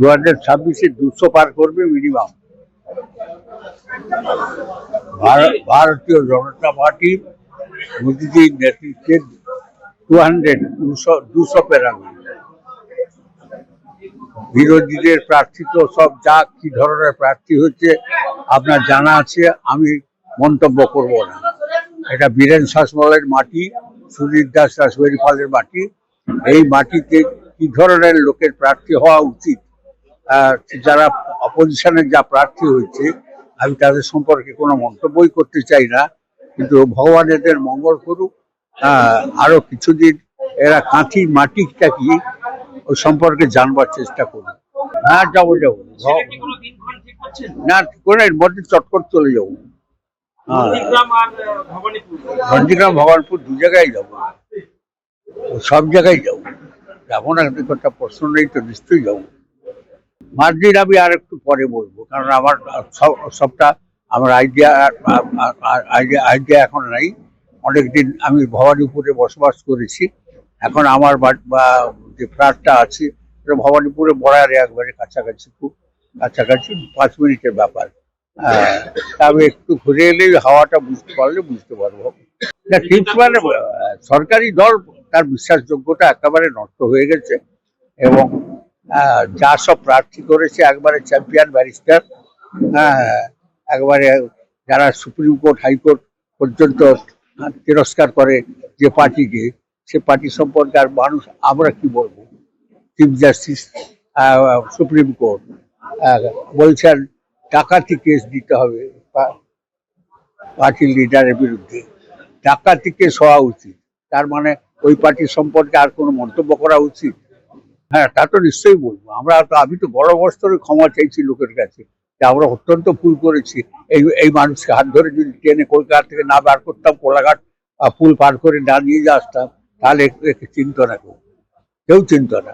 2026-এ 200 পার করবে মিনিমাম। ভারতীয় জনতা পার্টি মোদীজির নেতৃত্বে 200 পেরাবে। বিরোধীদের প্রার্থী তো সব যা কি ধরনের প্রার্থী হচ্ছে আপনার জানা আছে, আমি মন্তব্য করব না। এটা বীরেন শাসমলের মাটি, সুধীর দাস রাসবেরি পালের মাটি। এই মাটিতে কি ধরনের লোকের প্রার্থী হওয়া উচিত, যারা অপোজিশনের যা প্রার্থী হয়েছে আমি তাদের সম্পর্কে কোনো মন্তব্যই করতে চাই না, কিন্তু ভগবান এদের মঙ্গল করুক। আরো কিছুদিন এরা কাঁথির মাটিটা কি ওই সম্পর্কে জানবার চেষ্টা করুন। হ্যাঁ, যাবো না, কোনো এর মধ্যে চটকট চলে যাবো। নন্দীগ্রাম ভবানপুর দু জায়গায় যাবো, সব জায়গায় যাবো। যাবো না একটা প্রশ্ন নেই তো, নিশ্চয়ই যাবো। মার্জিন আমি আর একটু পরে বলবো, কারণ আমার সবটা আমার আইডিয়া এখন নাই। অনেকদিন আমি ভবানীপুরে বসবাস করেছি, এখন আমার যে ফ্ল্যাটটা আছে ভবানীপুরে বড়ারে একবারে কাছাকাছি, খুব কাছাকাছি, 5 মিনিটের ব্যাপার। আমি একটু ঘুরে এলেই হাওয়াটা বুঝতে পারলে বুঝতে পারবো। ঠিক মানে সরকারি দল তার বিশ্বাসযোগ্যতা একেবারে নষ্ট হয়ে গেছে, এবং যা সব প্রার্থী করেছে একবারে চ্যাম্পিয়ন ব্যারিস্টার, একবারে যারা সুপ্রিম কোর্ট হাইকোর্ট পর্যন্ত তিরস্কার করে যে পার্টিকে, সে পার্টি সম্পর্কে আর মানুষ আমরা কি বলবো। চিফ জাস্টিস সুপ্রিম কোর্ট বলছেন ডাকাতি কেস দিতে হবে পার্টির লিডারের বিরুদ্ধে, ডাকাতি কেস হওয়া উচিত, তার মানে ওই পার্টির সম্পর্কে আর কোনো মন্তব্য করা উচিত? হ্যাঁ, তা তো নিশ্চয়ই বলবো। আমি তো বড় বস্তরে ক্ষমা চাইছি লোকের কাছে, যে আমরা অত্যন্ত ভুল করেছি। এই মানুষকে হাত ধরে যদি ট্রেনে কলকাতা থেকে না বার করতাম, কোলাঘাট পুল পার করে না নিয়ে আসতাম, তাহলে চিন্ত না, কেউ চিন্ত না।